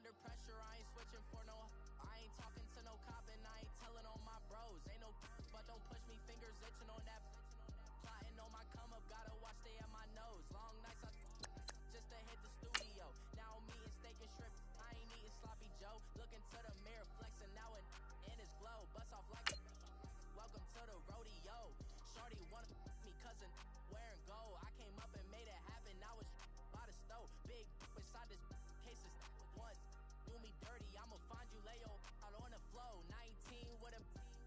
under pressure, I ain't switching for no. I ain't talking to no cop and I ain't telling on my bros. Ain't no but don't push me, fingers itching on that. Plotting on my come up, gotta watch stay at my nose. Long nights I just to hit the studio. Now I'm eating steak and shrimp, I ain't eating sloppy Joe. Looking to the mirror, flexing now and in his glow. Bust off like welcome to the rodeo. Shorty wanna me cousin wearing gold. I came up and made it happen, now it's by the stove. Big inside this case is one. Do me dirty, I'ma find you, lay your out on the flow. 19 with a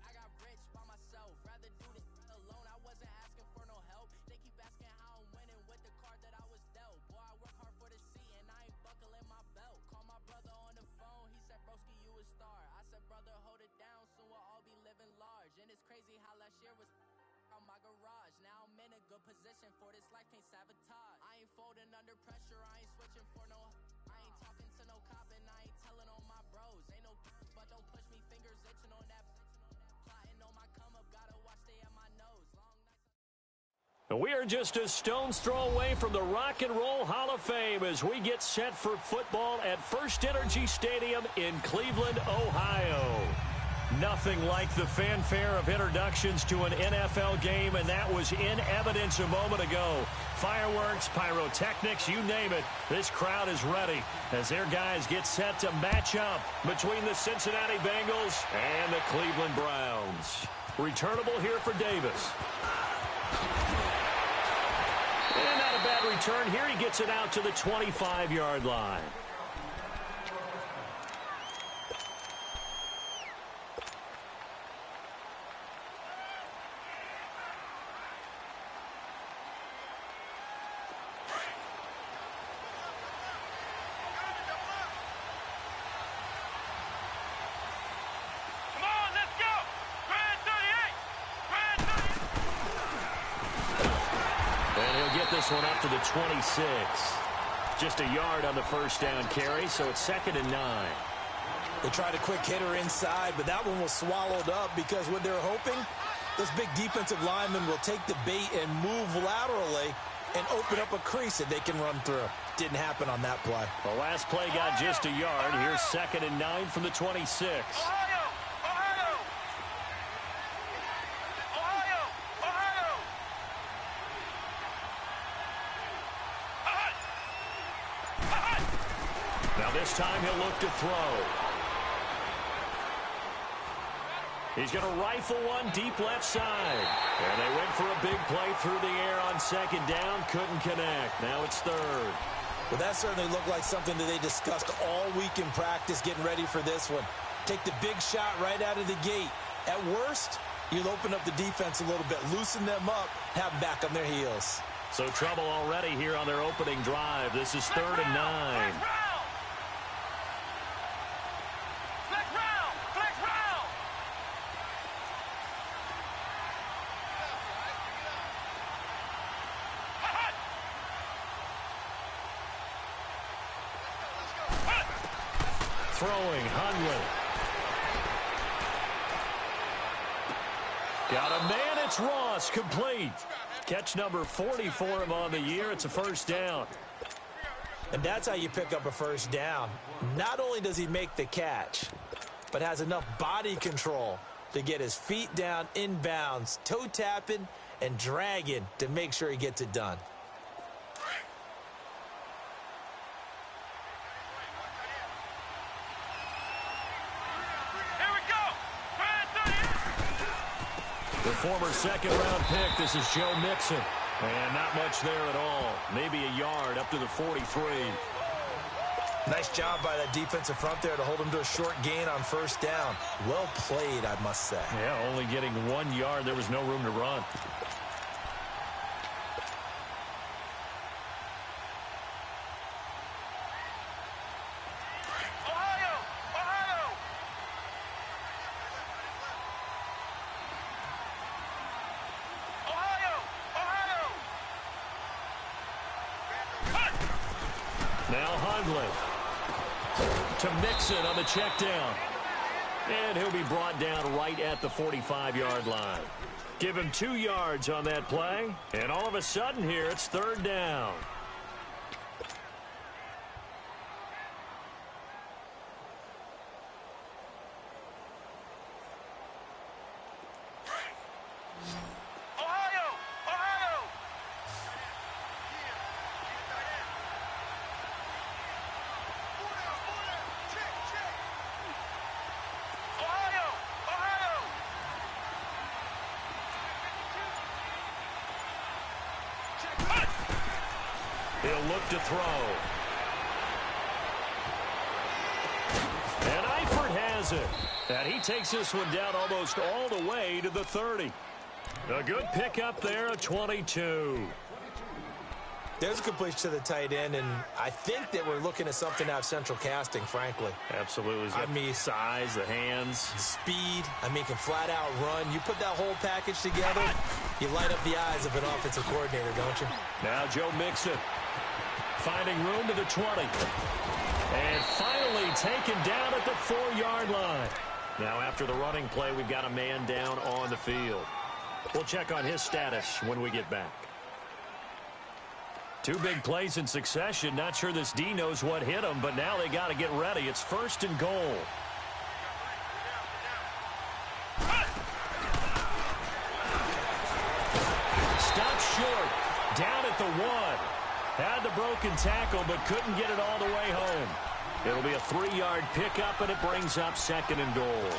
I got rich by myself. Rather do this alone, I wasn't asking for no help. They keep asking how I'm winning with the card that I was dealt. Boy, I work hard for the seat and I ain't buckling my belt. Call my brother on the phone, he said, broski, you a star. I said, brother, hold it down, soon we'll all be living large. And it's crazy how last year was on my garage. Now I'm in a good position for this life, can't sabotage. I ain't folding under pressure, I ain't switching for no. I ain't talking to no cop and I ain't telling on my bros. Ain't no but don't push me, fingers itching on that. Plotting on my come up, gotta watch stay at my nose. Long nights. We are just a stone's throw away from the Rock and Roll Hall of Fame as we get set for football at First Energy Stadium in Cleveland, Ohio. Nothing like the fanfare of introductions to an NFL game, and that was in evidence a moment ago. Fireworks, pyrotechnics, you name it. This crowd is ready as their guys get set to match up between the Cincinnati Bengals and the Cleveland Browns. Returnable here for Davis. And not a bad return here. He gets it out to the 25-yard line. This one up to the 26. Just a yard on the first down carry, so it's 2nd and 9. They tried a quick hitter inside, but that one was swallowed up because what they're hoping, those big defensive linemen will take the bait and move laterally and open up a crease that they can run through. Didn't happen on that play. The last play got just a yard. Here's 2nd and 9 from the 26. This time he'll look to throw. He's going to rifle one deep left side. And they went for a big play through the air on 2nd down. Couldn't connect. Now it's 3rd. Well, that certainly looked like something that they discussed all week in practice getting ready for this one. Take the big shot right out of the gate. At worst, you'll open up the defense a little bit, loosen them up, have them back on their heels. So trouble already here on their opening drive. This is 3rd and 9. Throwing, Hundley. Got a man, it's Ross, complete. Catch number 40 for him on the year. It's a first down. And that's how you pick up a first down. Not only does he make the catch, but has enough body control to get his feet down inbounds, toe tapping and dragging to make sure he gets it done. The former 2nd-round pick, this is Joe Mixon. And not much there at all. Maybe a yard up to the 43. Nice job by that defensive front there to hold him to a short gain on first down. Well played, I must say. Yeah, only getting 1 yard. There was no room to run. Now Hundley to Mixon on the check down. And he'll be brought down right at the 45-yard line. Give him 2 yards on that play. And all of a sudden here, it's 3rd down. He'll look to throw. And Eifert has it. And he takes this one down almost all the way to the 30. A good pickup there, a 22. There's a completion to the tight end, and I think that we're looking at something out of central casting, frankly. Absolutely. I mean, size, the hands. Speed. I mean, can flat out run. You put that whole package together, you light up the eyes of an offensive coordinator, don't you? Now Joe Mixon finding room to the 20. And finally taken down at the 4-yard line. Now after the running play, we've got a man down on the field. We'll check on his status when we get back. Two big plays in succession. Not sure this D knows what hit him, but now they got to get ready. It's 1st and goal. Stopped short. Down at the 1. Had the broken tackle, but couldn't get it all the way home. It'll be a 3-yard pickup, and it brings up 2nd and goal.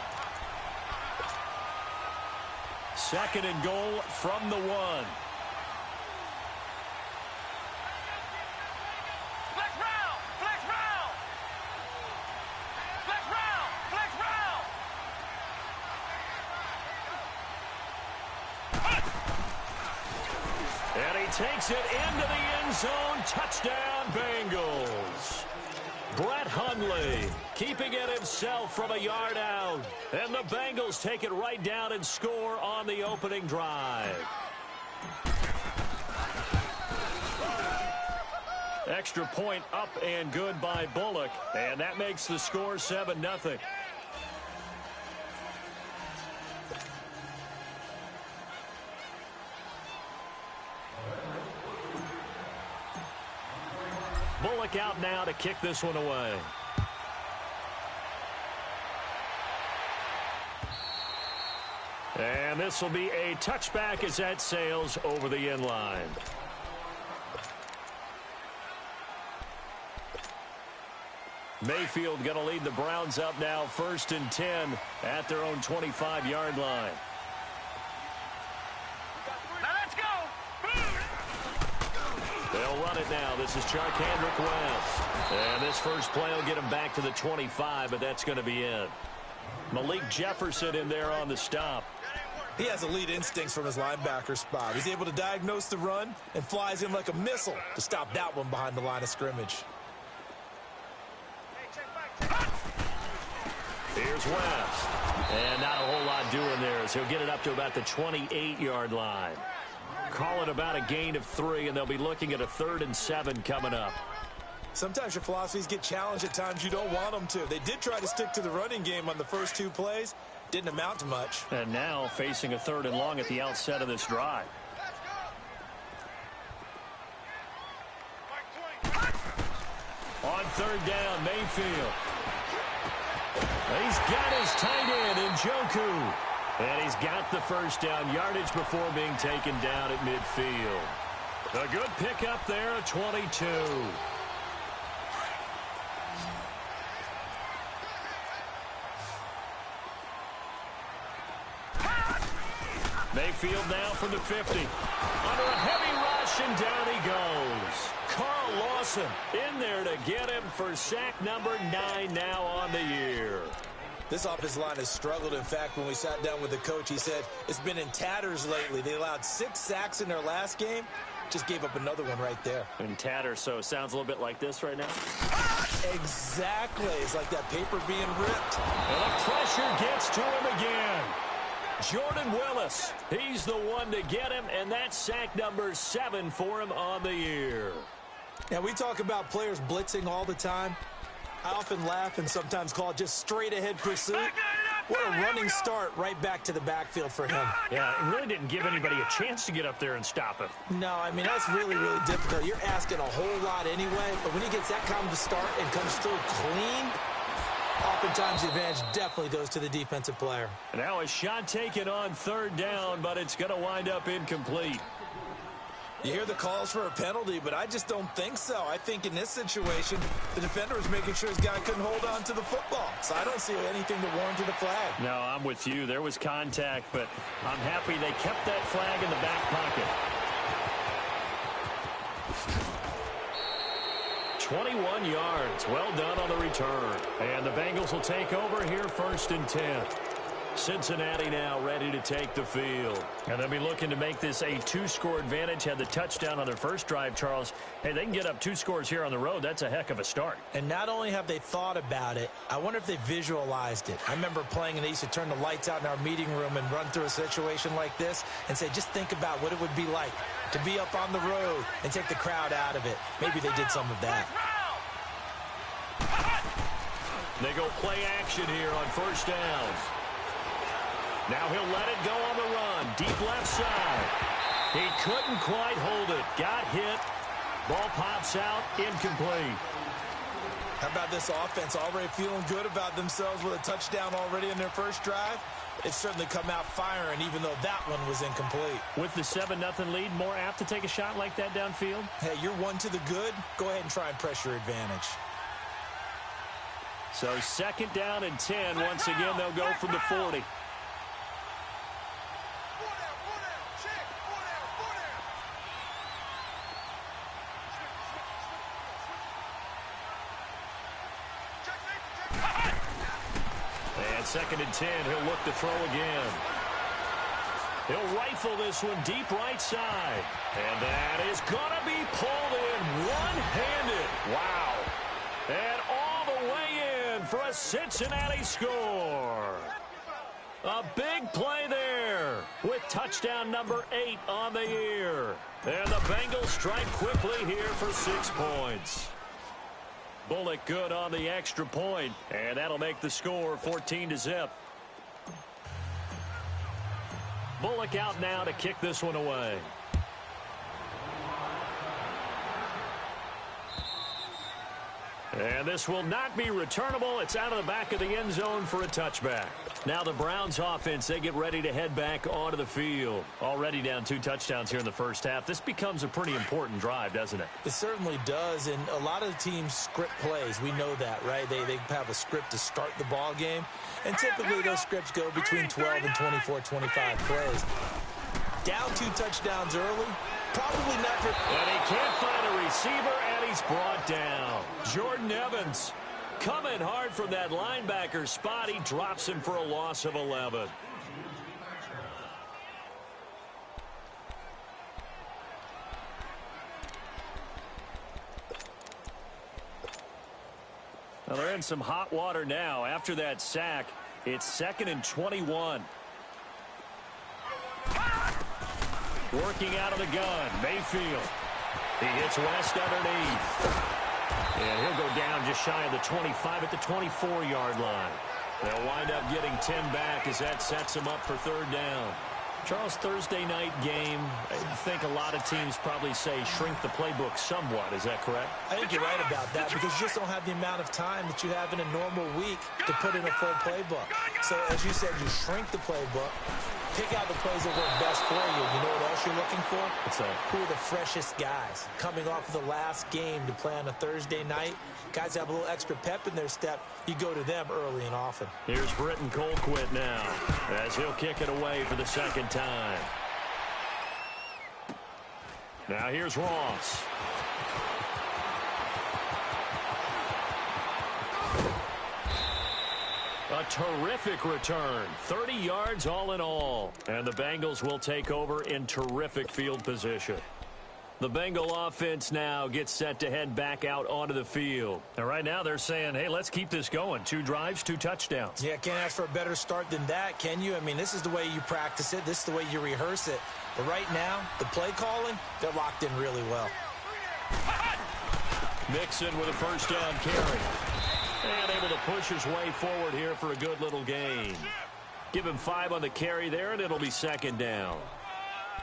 2nd and goal from the 1. And he takes it into the end zone. Touchdown, Bengals. Brett Hundley keeping it himself from a yard out. And the Bengals take it right down and score on the opening drive. Extra point up and good by Bullock. And that makes the score 7-0. Bullock out now to kick this one away. And this will be a touchback as that sails over the end line. Mayfield going to lead the Browns up now, 1st and 10 at their own 25-yard line. They'll run it now. This is Charkandrick West. And this first play will get him back to the 25, but that's going to be it. Malik Jefferson in there on the stop. He has elite instincts from his linebacker spot. He's able to diagnose the run and flies in like a missile to stop that one behind the line of scrimmage. Here's West. And not a whole lot doing there as he'll get it up to about the 28-yard line. Call it about a gain of 3, and they'll be looking at a 3rd and 7 coming up. Sometimes your philosophies get challenged at times you don't want them to. They did try to stick to the running game on the first 2 plays. Didn't amount to much. And now facing a 3rd and long at the outset of this drive. On 3rd down, Mayfield. He's got his tight end in Njoku. And he's got the first down, yardage before being taken down at midfield. A good pickup there, a 22. Mayfield now from the 50. Under a heavy rush, and down he goes. Carl Lawson in there to get him for sack number 9 now on the year. This offensive line has struggled. In fact, when we sat down with the coach, he said it's been in tatters lately. They allowed 6 sacks in their last game. Just gave up another one right there. In tatters, so it sounds a little bit like this right now. Exactly. It's like that paper being ripped. And the pressure gets to him again. Jordan Willis, he's the one to get him, and that's sack number 7 for him on the year. Now, we talk about players blitzing all the time. I often laugh and sometimes call it just straight-ahead pursuit. What a running start right back to the backfield for him. Yeah, it really didn't give anybody a chance to get up there and stop him. No, I mean, that's really, really difficult. You're asking a whole lot anyway, but when he gets that kind of a start and comes through clean, oftentimes the advantage definitely goes to the defensive player. Now a shot taken on 3rd down, but it's going to wind up incomplete. You hear the calls for a penalty, but I just don't think so. I think in this situation, the defender was making sure his guy couldn't hold on to the football. So I don't see anything that warranted a flag. No, I'm with you. There was contact, but I'm happy they kept that flag in the back pocket. 21 yards. Well done on the return. And the Bengals will take over here 1st and 10. Cincinnati now ready to take the field. And they'll be looking to make this a 2-score advantage. Had the touchdown on their first drive, Charles. Hey, they can get up 2 scores here on the road. That's a heck of a start. And not only have they thought about it, I wonder if they visualized it. I remember playing and they used to turn the lights out in our meeting room and run through a situation like this and say, just think about what it would be like to be up on the road and take the crowd out of it. Maybe they did some of that. They go play action here on 1st down. Now he'll let it go on the run. Deep left side. He couldn't quite hold it. Got hit. Ball pops out. Incomplete. How about this offense already feeling good about themselves with a touchdown already in their first drive? They've certainly come out firing, even though that one was incomplete. With the 7-0 lead, more apt to take a shot like that downfield? Hey, you're 1 to the good. Go ahead and try and press your advantage. So 2nd down and 10. Once again, they'll go from the 40. And 2nd and 10, he'll look to throw again. He'll rifle this one deep right side. And that is going to be pulled in one-handed. Wow. And all the way in for a Cincinnati score. A big play there with touchdown number 8 on the year. And the Bengals strike quickly here for 6 points. Bullock good on the extra point, and that'll make the score 14-0. Bullock out now to kick this one away. And this will not be returnable. It's out of the back of the end zone for a touchback. Now the Browns offense, they get ready to head back onto the field. Already down 2 touchdowns here in the first half. This becomes a pretty important drive, doesn't it? It certainly does, and a lot of the teams script plays. We know that, right? They have a script to start the ball game, and typically those scripts go between 12 and 24, 25 plays. Down 2 touchdowns early, probably not for... And he can't find a receiver, and he's brought down. Jordan Evans coming hard from that linebacker spot. He drops him for a loss of 11. Well, they're in some hot water now. After that sack, it's 2nd and 21. Working out of the gun, Mayfield. He hits West underneath. And he'll go down just shy of the 25 at the 24-yard line. They'll wind up getting 10 back as that sets them up for 3rd down. Charles, Thursday night game, I think a lot of teams probably say shrink the playbook somewhat. Is that correct? I think you're right about that because you just don't have the amount of time that you have in a normal week to put in a full playbook. So, as you said, you shrink the playbook. Pick out the plays that work best for you. You know what else you're looking for? What's that? Who are the freshest guys coming off of the last game to play on a Thursday night? Guys have a little extra pep in their step. You go to them early and often. Here's Britton Colquitt now as he'll kick it away for the 2nd time. Now here's Ross. A terrific return. 30 yards all in all. And the Bengals will take over in terrific field position. The Bengal offense now gets set to head back out onto the field. And right now they're saying, hey, let's keep this going. 2 drives, 2 touchdowns. Yeah, can't ask for a better start than that, can you? I mean, this is the way you practice it. This is the way you rehearse it. But right now, the play calling, they're locked in really well. Mixon with a 1st down carry. And able to push his way forward here for a good little gain. Give him 5 on the carry there, and it'll be 2nd down.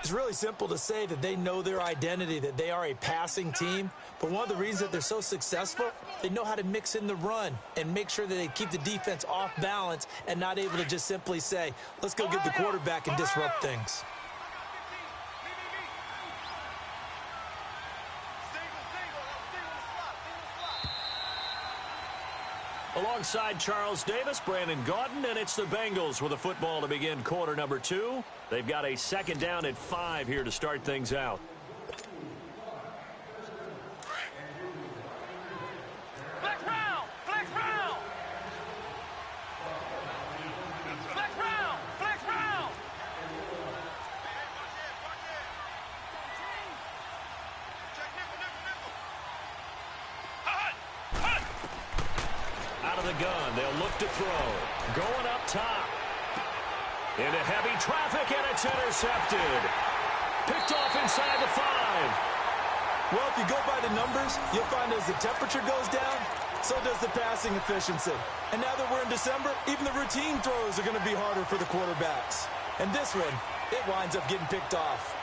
It's really simple to say that they know their identity, that they are a passing team. But one of the reasons that they're so successful, they know how to mix in the run and make sure that they keep the defense off balance and not able to just simply say, let's go get the quarterback and disrupt things. Alongside Charles Davis, Brandon Gaudin, and it's the Bengals with a football to begin quarter number 2. They've got a 2nd down at 5 here to start things out. the gun. They'll look to throw. Going up top. Into heavy traffic, and it's intercepted. Picked off inside the 5. Well, if you go by the numbers, you'll find as the temperature goes down, so does the passing efficiency. And now that we're in December, even the routine throws are going to be harder for the quarterbacks. And this one, it winds up getting picked off.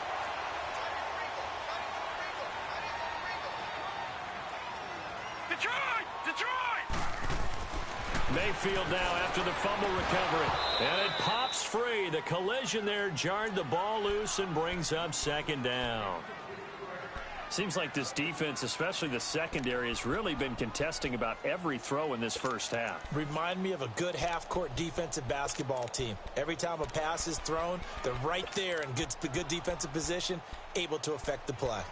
Detroit! Mayfield now after the fumble recovery. And it pops free. The collision there jarred the ball loose and brings up second down. Seems like this defense, especially the secondary, has really been contesting about every throw in this first half. Remind me of a good half-court defensive basketball team. Every time a pass is thrown, they're right there in good defensive position, able to affect the play.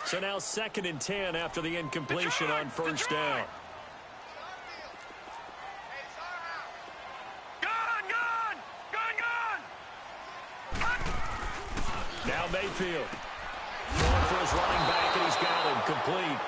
So now 2nd and 10 after the incompletion on first down. Now Mayfield. Going for his running back, and he's got him complete.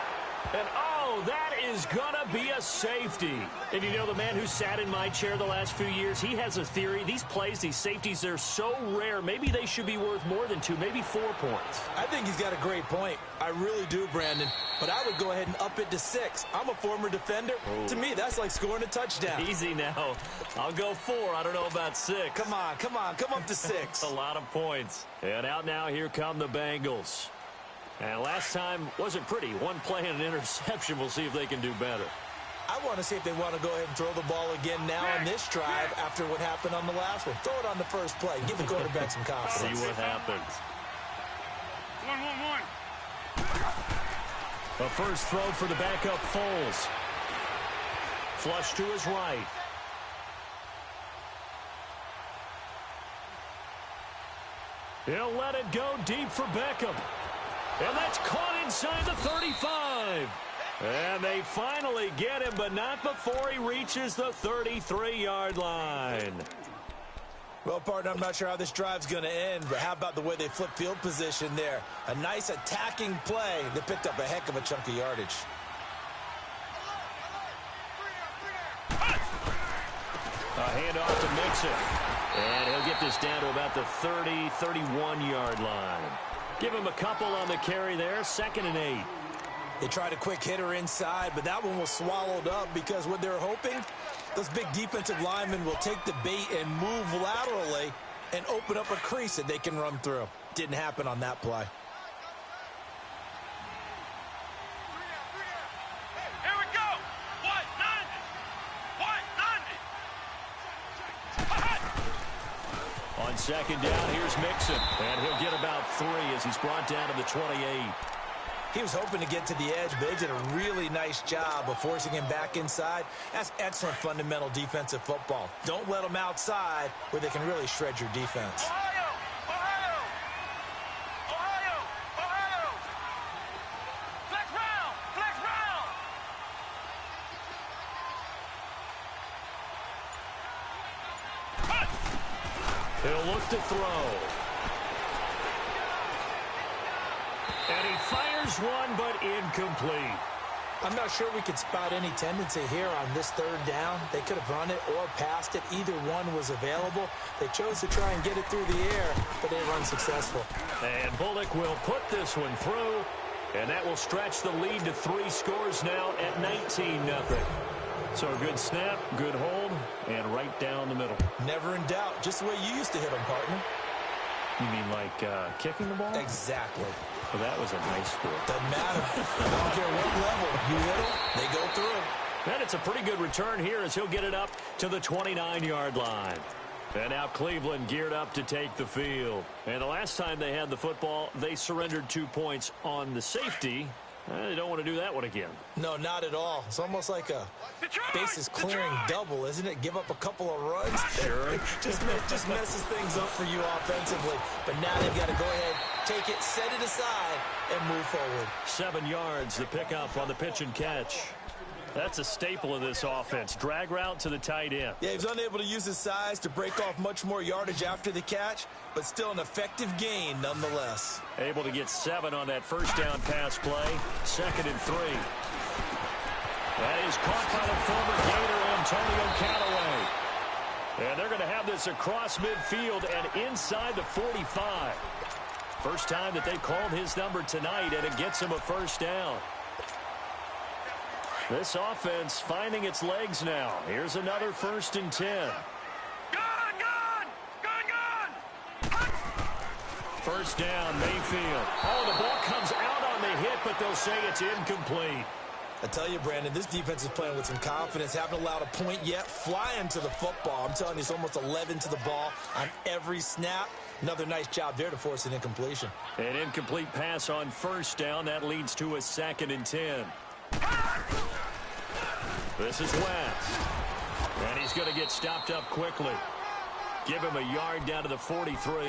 And, oh, that is going to be a safety. And you know, the man who sat in my chair the last few years, he has a theory. These plays, these safeties, they're so rare. Maybe they should be worth more than 2, maybe 4 points. I think he's got a great point. I really do, Brandon. But I would go ahead and up it to 6. I'm a former defender. Oh. To me, that's like scoring a touchdown. Easy now. I'll go 4. I don't know about 6. Come on. Come up to 6. A lot of points. And out now, here come the Bengals. And last time wasn't pretty. One play and an interception. We'll see if they can do better. I want to see if they want to go ahead and throw the ball again now on this drive after what happened on the last one. Throw it on the first play. Give the quarterback some confidence. See what happens. 1-1-1. A first throw for the backup Foles. Flush to his right. He'll let it go deep for Beckham. And that's caught inside the 35. And they finally get him, but not before he reaches the 33-yard line. Well, partner, I'm not sure how this drive's going to end, but how about the way they flip field position there? A nice attacking play. They picked up a heck of a chunk of yardage. A handoff to Mixon. And he'll get this down to about the 30, 31-yard line. Give him a couple on the carry there. 2nd and 8. They tried a quick hitter inside, but that one was swallowed up because what they're hoping, those big defensive linemen will take the bait and move laterally and open up a crease that they can run through. Didn't happen on that play. Here we go. 190. On 2nd down, here's Mixon. And he'll get about 3 as he's brought down to the 28. He was hoping to get to the edge, but they did a really nice job of forcing him back inside. That's excellent fundamental defensive football. Don't let them outside where they can really shred your defense. Ohio! Ohio! Ohio! Ohio! Flex round! Flex round! He'll look to throw. And he fires one, but incomplete. I'm not sure we could spot any tendency here on this 3rd down. They could have run it or passed it. Either one was available. They chose to try and get it through the air, but they were unsuccessful. And Bullock will put this one through, and that will stretch the lead to 3 scores now at 19-0. So a good snap, good hold, and right down the middle. Never in doubt. Just the way you used to hit them, partner. You mean like kicking the ball? Exactly. Well, that was a nice score. Doesn't matter. I don't care what level. You hit them, they go through. And it's a pretty good return here as he'll get it up to the 29-yard line. And now Cleveland geared up to take the field. And the last time they had the football, they surrendered 2 points on the safety. They don't want to do that one again. No, not at all. It's almost like a bases clearing double, isn't it? Give up a couple of runs. Sure. just messes things up for you offensively. But now they've got to go ahead, take it, set it aside, and move forward. 7 yards, the pickup on the pitch and catch. That's a staple of this offense. Drag route to the tight end. Yeah, he was unable to use his size to break off much more yardage after the catch, but still an effective gain nonetheless. Able to get 7 on that first down pass play. 2nd and 3. That is caught by the former Gator, Antonio Callaway. And they're going to have this across midfield and inside the 45. First time that they've called his number tonight, and it gets him a first down. This offense finding its legs now. Here's another 1st and 10. First down, Mayfield. Oh, the ball comes out on the hit, but they'll say it's incomplete. I tell you, Brandon, this defense is playing with some confidence. Haven't allowed a point yet. Flying to the football. I'm telling you, it's almost 11 to the ball on every snap. Another nice job there to force an incompletion. An incomplete pass on first down. That leads to a 2nd and 10. This is West. And he's going to get stopped up quickly. Give him a yard down to the 43.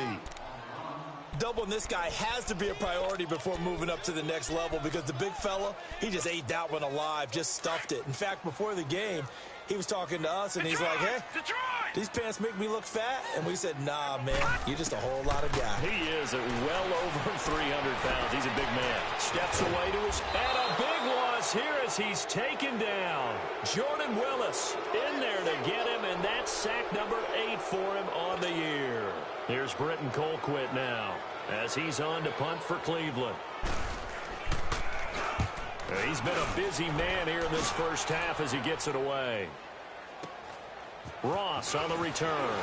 Doubling this guy has to be a priority before moving up to the next level because the big fella, he just ate that one alive, just stuffed it. In fact, before the game, he was talking to us, and he's like, hey, these pants make me look fat? And we said, nah, man, you're just a whole lot of guy. He is well over 300 pounds. He's a big man. Steps away to his, and a big loss here as he's taken down. Jordan Willis in there to get him, and that's sack number 8 for him on the year. Here's Britton Colquitt now as he's on to punt for Cleveland. He's been a busy man here in this first half as he gets it away. Ross on the return.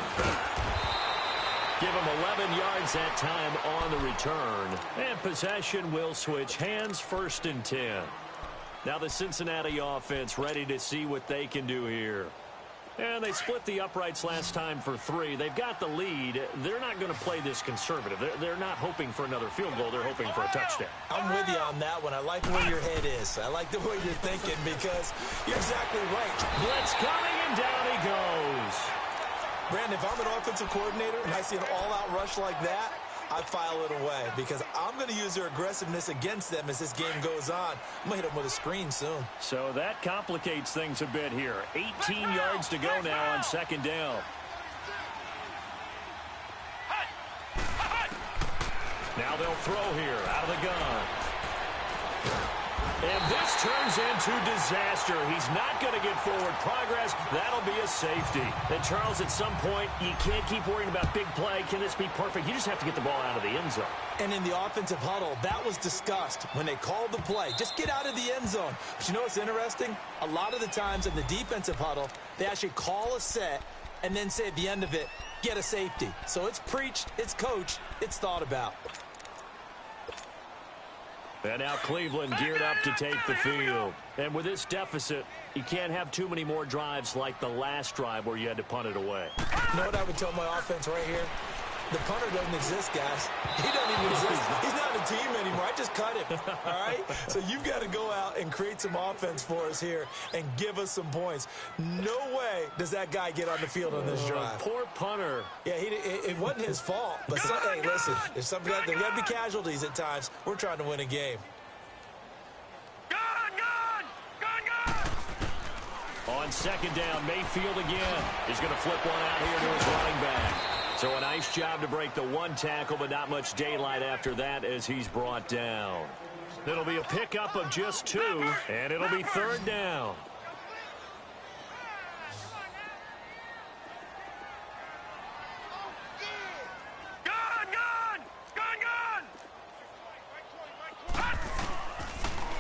Give him 11 yards that time on the return. And possession will switch hands, 1st and 10. Now the Cincinnati offense ready to see what they can do here. And they split the uprights last time for 3. They've got the lead. They're not going to play this conservative. They're not hoping for another field goal. They're hoping for a touchdown. I'm with you on that one. I like where your head is. I like the way you're thinking because you're exactly right. Blitz coming, and down he goes. Brandon, if I'm an offensive coordinator and I see an all-out rush like that, I file it away because I'm going to use their aggressiveness against them as this game goes on. I'm going to hit them with a screen soon. So that complicates things a bit here. 18 yards to go now on 2nd down. Now they'll throw here out of the gun. And this turns into disaster. He's not going to get forward progress. That'll be a safety. And, Charles, at some point, you can't keep worrying about big play. Can this be perfect? You just have to get the ball out of the end zone. And in the offensive huddle, that was discussed when they called the play. Just get out of the end zone. But you know what's interesting? A lot of the times in the defensive huddle, they actually call a set and then say at the end of it, get a safety. So it's preached, it's coached, it's thought about. And now Cleveland geared up to take the field. And with this deficit, you can't have too many more drives like the last drive where you had to punt it away. You know what I would tell my offense right here? The punter doesn't exist, guys. He doesn't even exist. He's not a team anymore. I just cut him, all right? So you've got to go out and create some offense for us here and give us some points. No way does that guy get on the field on this drive. Poor punter. Yeah, it wasn't his fault. But, hey, listen, there's got to be casualties at times. We're trying to win a game. On 2nd down, Mayfield again. He's going to flip one out here to his running back. So a nice job to break the 1 tackle, but not much daylight after that as he's brought down. It'll be a pickup of just 2, and it'll be 3rd down.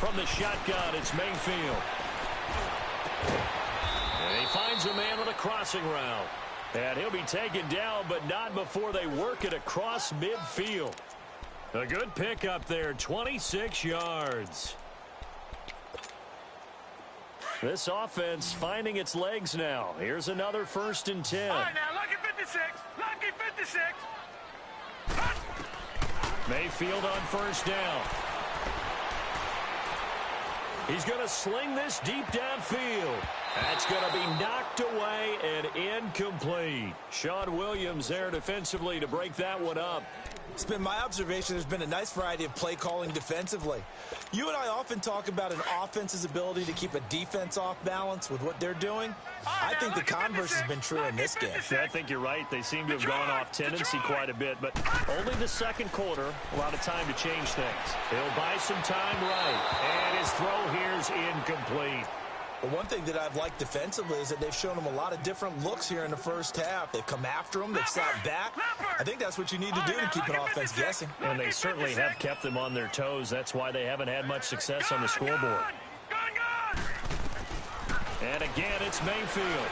From the shotgun, it's Mayfield. And he finds a man with a crossing route. And he'll be taken down, but not before they work it across midfield. A good pickup there, 26 yards. This offense finding its legs now. Here's another 1st and 10. All right, now, lucky 56. Lucky 56. Mayfield on 1st down. He's going to sling this deep downfield. That's going to be knocked away and incomplete. Sean Williams there defensively to break that one up. It's been my observation there's been a nice variety of play calling defensively. You and I often talk about an offense's ability to keep a defense off balance with what they're doing. I think the converse has been true in this game. Yeah, I think you're right. They seem to have gone off tendency quite a bit, but only the 2nd quarter, a lot of time to change things. He'll buy some time right, and his throw here's incomplete. But one thing that I've liked defensively is that they've shown them a lot of different looks here in the first half. They've come after them. They've sat back. I think that's what you need to do to keep an offense guessing. And they certainly have kept them on their toes. That's why they haven't had much success on the scoreboard. And again, it's Mayfield.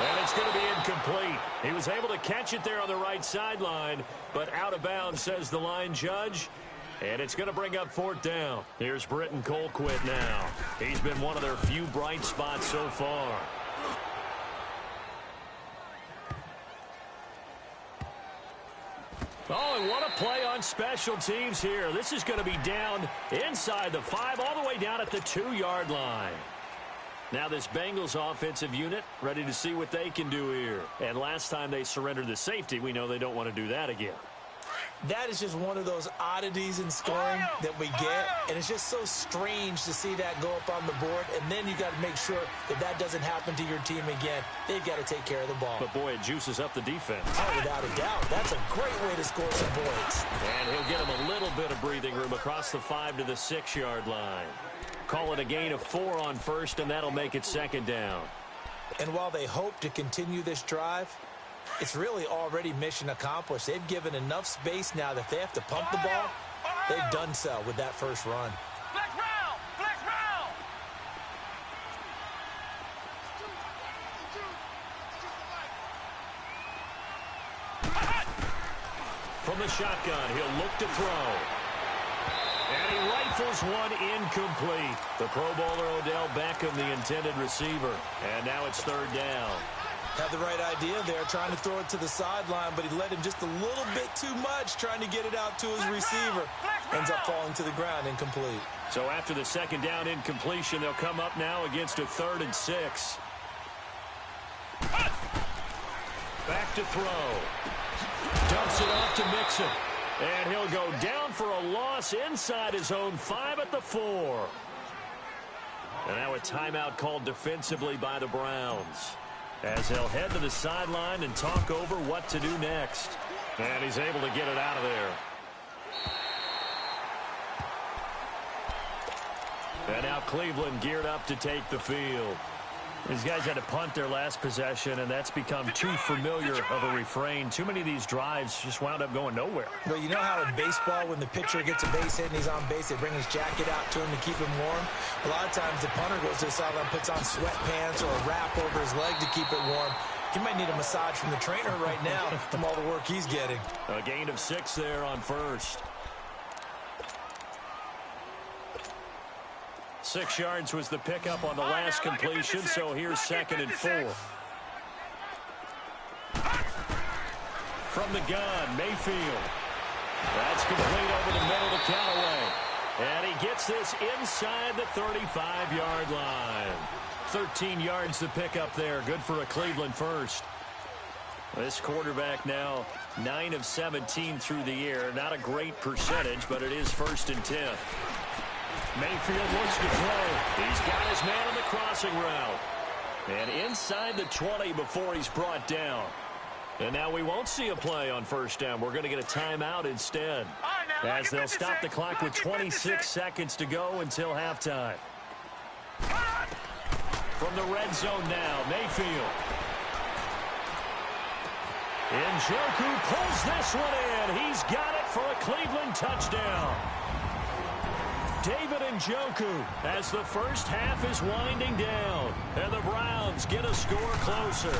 And it's going to be incomplete. He was able to catch it there on the right sideline, but out of bounds, says the line judge. And it's going to bring up 4th down. Here's Britton Colquitt now. He's been one of their few bright spots so far. Oh, and what a play on special teams here. This is going to be down inside the 5, all the way down at the 2-yard line. Now this Bengals offensive unit ready to see what they can do here. And last time they surrendered the safety, we know they don't want to do that again. That is just one of those oddities in scoring that we get, and it's just so strange to see that go up on the board, and then you got to make sure that that doesn't happen to your team again. They've got to take care of the ball. But, boy, it juices up the defense. Oh, without a doubt. That's a great way to score some points. And he'll get him a little bit of breathing room across the 5 to the 6-yard line. Call it a gain of 4 on first, and that'll make it 2nd down. And while they hope to continue this drive, it's really already mission accomplished. They've given enough space now that if they have to pump the ball, they've done so with that first run. Flex round! Flex round! From the shotgun, he'll look to throw. And he rifles one incomplete. The Pro Bowler Odell Beckham, the intended receiver. And now it's 3rd down. Had the right idea there, trying to throw it to the sideline, but he let him just a little bit too much, trying to get it out to his receiver. Ends up falling to the ground, incomplete. So after the 2nd down incompletion, they'll come up now against a 3rd and 6. Back to throw. Dumps it off to Mixon. And he'll go down for a loss inside his own 5 at the 4. And now a timeout called defensively by the Browns, as they'll head to the sideline and talk over what to do next. And he's able to get it out of there. And now Cleveland geared up to take the field. These guys had to punt their last possession, and that's become too familiar of a refrain. Too many of these drives just wound up going nowhere. Well, you know how in baseball, when the pitcher gets a base hit and he's on base, they bring his jacket out to him to keep him warm? A lot of times the punter goes to the sideline, puts on sweatpants or a wrap over his leg to keep it warm. He might need a massage from the trainer right now from all the work he's getting. A gain of 6 there on first. 6 yards was the pickup on the last completion, so here's 2nd and 4. From the gun, Mayfield. That's complete over the middle to Callaway. And he gets this inside the 35-yard line. 13 yards to pick up there. Good for a Cleveland first. This quarterback now 9 of 17 through the air. Not a great percentage, but it is 1st and 10. Mayfield looks to throw. He's got his man on the crossing route. And inside the 20 before he's brought down. And now we won't see a play on 1st down. We're going to get a timeout instead, as they'll stop the clock with 26 seconds to go until halftime. From the red zone now, Mayfield. Njoku pulls this one in. He's got it for a Cleveland touchdown. David Njoku, as the first half is winding down, and the Browns get a score closer.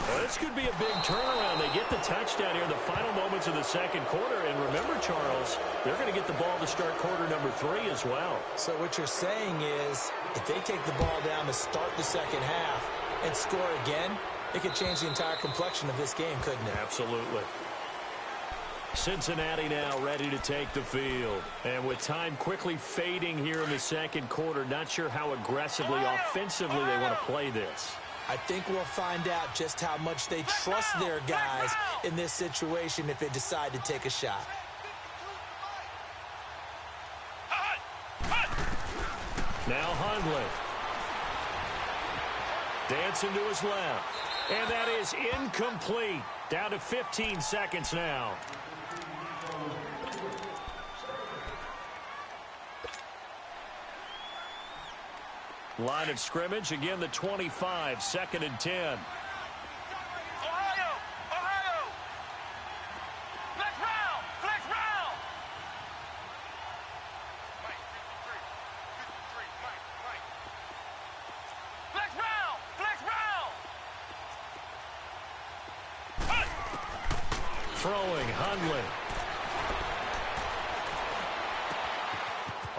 Well, this could be a big turnaround. They get the touchdown here in the final moments of the 2nd quarter. And remember, Charles, they're going to get the ball to start quarter number 3 as well. So what you're saying is, if they take the ball down to start the 2nd half and score again, it could change the entire complexion of this game, couldn't it? Absolutely. Cincinnati now ready to take the field. And with time quickly fading here in the 2nd quarter, not sure how aggressively, offensively they want to play this. I think we'll find out just how much they trust their guys in this situation if they decide to take a shot. Now Hundley. Dancing to his left. And that is incomplete. Down to 15 seconds now. Line of scrimmage, again the 25, 2nd and 10. Ohio! Ohio! Flex round! Flex round! Mike, 53, Mike. Flex round! Flex round! Throwing, Hundley.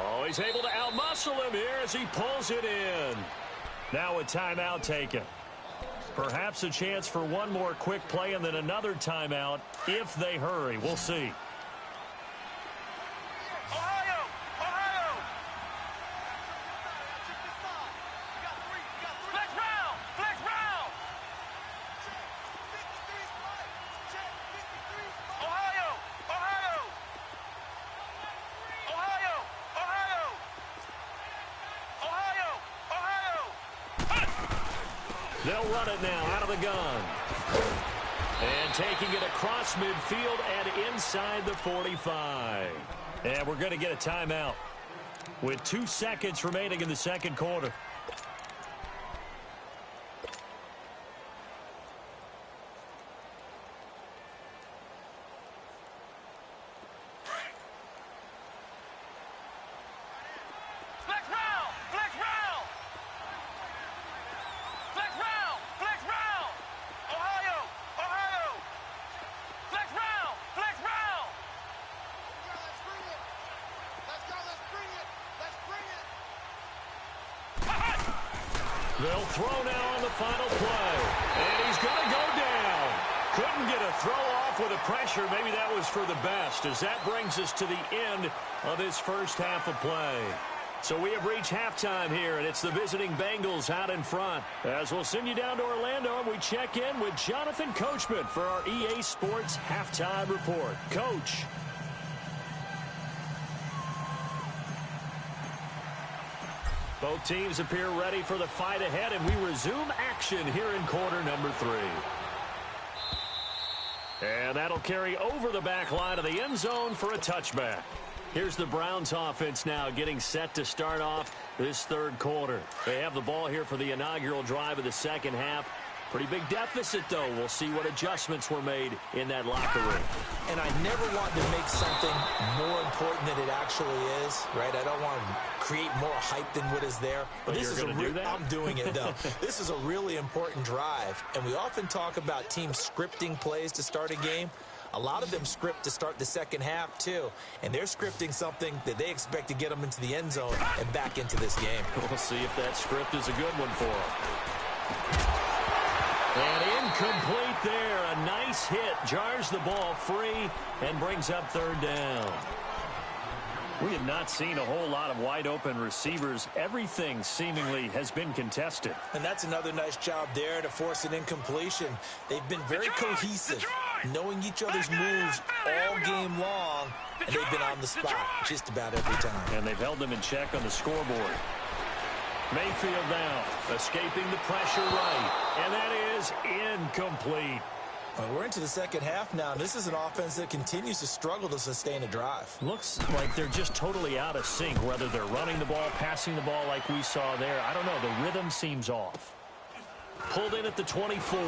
Oh, he's able to outmuscle him here as he pulls it in. Now a timeout taken. Perhaps a chance for one more quick play and then another timeout if they hurry. We'll see. Ohio! Ohio! Flex round! Flex round! Ohio! Ohio! Ohio! Ohio! Ohio! Ohio! They'll run it now out of the gun. And taking it across midfield and inside the 45. And we're going to get a timeout with 2 seconds remaining in the second quarter. Flex round! Flex round! Flex round! Flex round! Ohio! Ohio! Flex round! Flex round! Let's bring it! Let's go! Let's bring it! Let's bring it! They'll throw now on the final play. And he's going to go down. Couldn't get a throw off with the pressure. Maybe that was for the best, as that brings us to the end of this first half of play. So we have reached halftime here, and it's the visiting Bengals out in front. As we'll send you down to Orlando, and we check in with Jonathan Coachman for our EA Sports Halftime Report. Coach. Both teams appear ready for the fight ahead, and we resume action here in quarter number 3. And that'll carry over the back line of the end zone for a touchback. Here's the Browns offense now getting set to start off this third quarter. They have the ball here for the inaugural drive of the second half. Pretty big deficit, though. We'll see what adjustments were made in that locker room. And I never want to make something more important than it actually is, right? I don't want to create more hype than what is there. But this is I'm doing it, though. This is a really important drive. And we often talk about teams scripting plays to start a game. A lot of them script to start the second half, too. And they're scripting something that they expect to get them into the end zone and back into this game. We'll see if that script is a good one for them. And incomplete there. A nice hit. Jars the ball free and brings up third down. We have not seen a whole lot of wide-open receivers. Everything seemingly has been contested. And that's another nice job there to force an incompletion. They've been very cohesive, knowing each other's moves all game long, and they've been on the spot just about every time. And they've held them in check on the scoreboard. Mayfield now, escaping the pressure right. And that is incomplete. Well, we're into the second half now. This is an offense that continues to struggle to sustain a drive. Looks like they're just totally out of sync, whether they're running the ball, passing the ball like we saw there. I don't know. The rhythm seems off. Pulled in at the 24.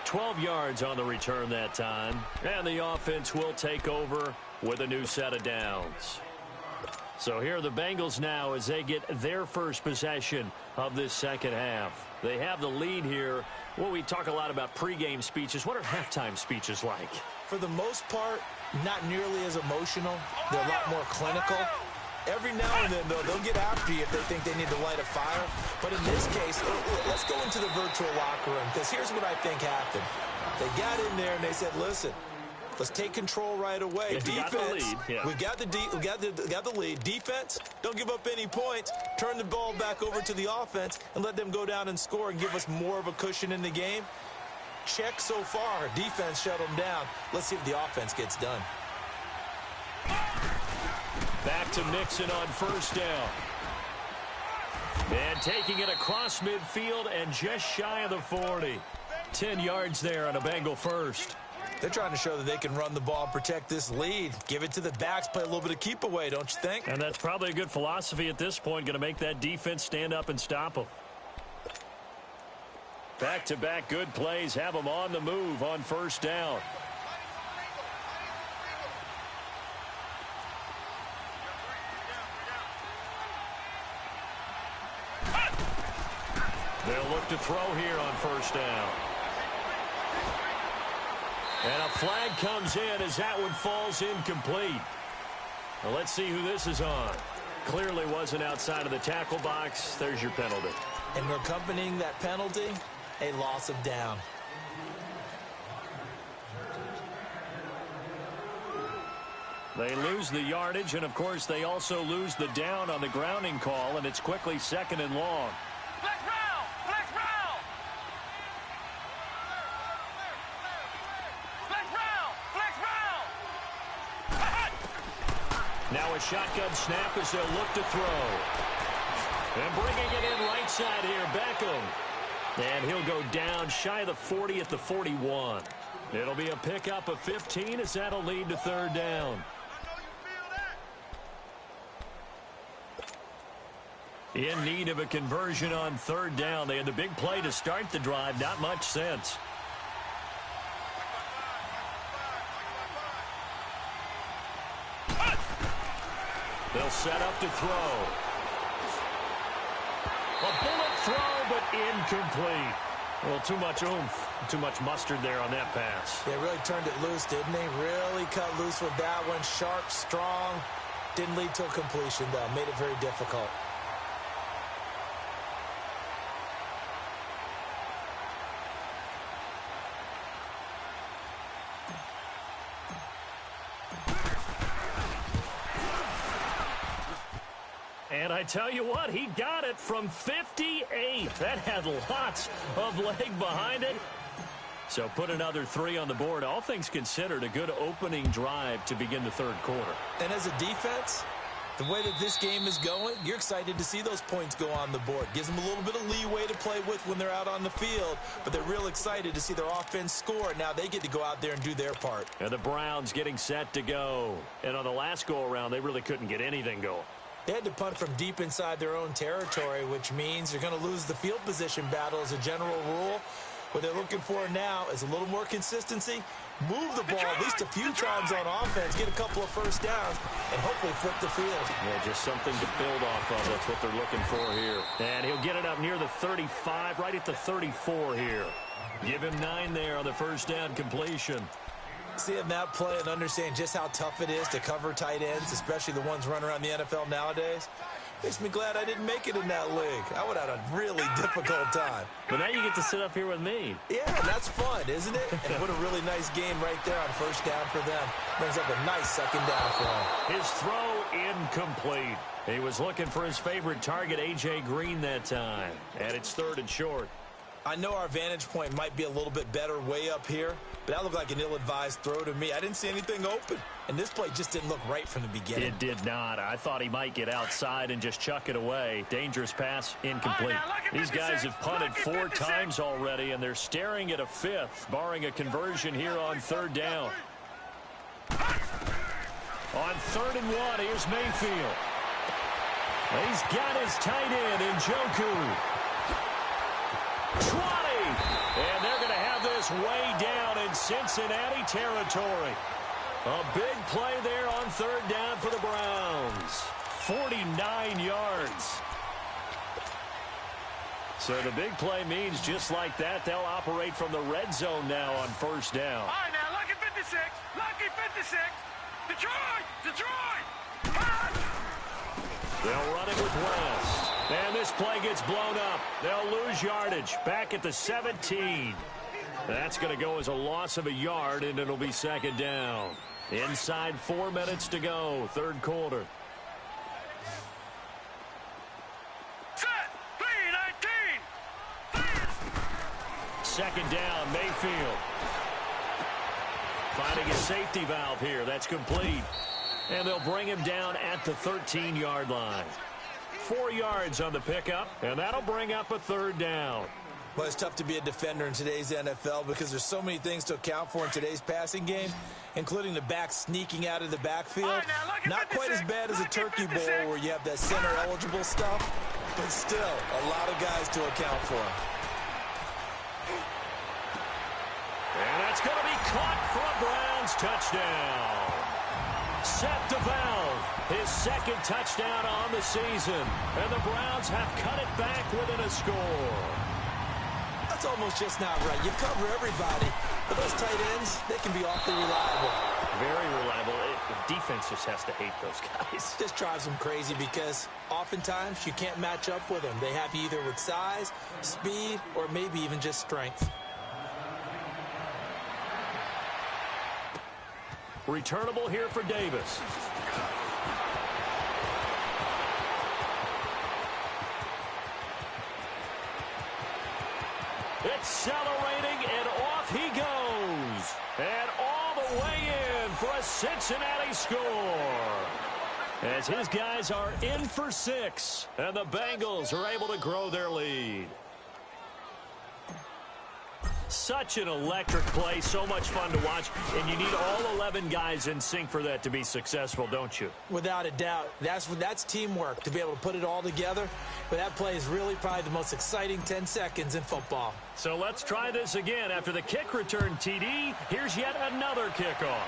12 yards on the return that time. And the offense will take over with a new set of downs. So here are the Bengals now as they get their first possession of this second half. They have the lead here. Well, we talk a lot about pregame speeches. What are halftime speeches like? For the most part, not nearly as emotional. They're a lot more clinical. Every now and then, though, they'll get after you if they think they need to light a fire. But in this case, let's go into the virtual locker room, because here's what I think happened. They got in there and they said, listen, let's take control right away. Defense, we got the lead. Defense, don't give up any points. Turn the ball back over to the offense and let them go down and score and give us more of a cushion in the game. Check so far. Defense shut them down. Let's see if the offense gets done. Back to Mixon on first down. And taking it across midfield and just shy of the 40. 10 yards there on a Bengal first. They're trying to show that they can run the ball and protect this lead. Give it to the backs, play a little bit of keep away, don't you think? And that's probably a good philosophy at this point, going to make that defense stand up and stop them. Back-to-back good plays have them on the move on first down. They'll look to throw here on first down. And a flag comes in as that one falls incomplete. Well, let's see who this is on. Clearly wasn't outside of the tackle box. There's your penalty. And accompanying that penalty, a loss of down. They lose the yardage, and of course they also lose the down on the grounding call, and it's quickly 2nd and long. Flex round! Flex round! Flex round! Flex round! Now a shotgun snap as they'll look to throw. And bringing it in right side here, Beckham. And he'll go down shy of the 40 at the 41. It'll be a pickup of 15 as that'll lead to 3rd down. In need of a conversion on 3rd down. They had the big play to start the drive. Not much sense. They'll set up to throw. A bullet throw, but incomplete. Well, too much oomph, too much mustard there on that pass. They really turned it loose, didn't they? Really cut loose with that one. Sharp, strong. Didn't lead to a completion, though. Made it very difficult. And I tell you what, he got it from 58. That had lots of leg behind it. So put another 3 on the board. All things considered, a good opening drive to begin the 3rd quarter. And as a defense, the way that this game is going, you're excited to see those points go on the board. Gives them a little bit of leeway to play with when they're out on the field, but they're real excited to see their offense score. Now they get to go out there and do their part. And the Browns getting set to go. And on the last go-around, they really couldn't get anything going. They had to punt from deep inside their own territory, which means they're going to lose the field position battle as a general rule. What they're looking for now is a little more consistency, move the ball at least a few times on offense, get a couple of first downs, and hopefully flip the field. Yeah, just something to build off of. That's what they're looking for here. And he'll get it up near the 35, right at the 34 here. Give him 9 there on the first down completion. Seeing that play and understand just how tough it is to cover tight ends, especially the ones running around the NFL nowadays, makes me glad I didn't make it in that league. I would have had a really difficult time. But now you get to sit up here with me. Yeah, that's fun, isn't it? And what a really nice game right there on first down for them. Brings up a nice 2nd down for him. His throw incomplete. He was looking for his favorite target, A.J. Green, that time. And it's 3rd and short. I know our vantage point might be a little bit better way up here, but that looked like an ill-advised throw to me. I didn't see anything open, and this play just didn't look right from the beginning. It did not. I thought he might get outside and just chuck it away. Dangerous pass, incomplete. These guys have punted 4 times already, and they're staring at a 5th, barring a conversion here on 3rd down. On 3rd and 1, here's Mayfield. He's got his tight end in Njoku. 20, and they're going to have this way down in Cincinnati territory. A big play there on 3rd down for the Browns. 49 yards. So the big play means just like that, they'll operate from the red zone now on first down. All right, now, lucky 56. Lucky 56. Detroit! Detroit! They'll run it with West. And this play gets blown up. They'll lose yardage. Back at the 17. That's going to go as a loss of a yard, and it'll be 2nd down. Inside 4 minutes to go, 3rd quarter. Set! 3-19! 2nd down, Mayfield. Finding a safety valve here. That's complete. And they'll bring him down at the 13-yard line. 4 yards on the pickup, and that'll bring up a 3rd down. Well, it's tough to be a defender in today's NFL because there's so many things to account for in today's passing game, including the back sneaking out of the backfield. Right, now, Not quite as bad as a turkey bowl where you have that center-eligible stuff, but still a lot of guys to account for. And that's going to be caught for a Browns touchdown. Seth DeValve, his second touchdown on the season. And the Browns have cut it back within a score. That's almost just not right. You cover everybody, but those tight ends, they can be awfully reliable. Very reliable. The defense just has to hate those guys. This drives them crazy because oftentimes you can't match up with them. They have you either with size, speed, or maybe even just strength. Returnable here for Davis. Accelerating, and off he goes. And all the way in for a Cincinnati score. As his guys are in for 6, and the Bengals are able to grow their lead. Such an electric play, so much fun to watch, and you need all 11 guys in sync for that to be successful, don't you? Without a doubt. That's teamwork, to be able to put it all together. But that play is really probably the most exciting 10 seconds in football. So let's try this again. After the kick return TD, here's yet another kickoff.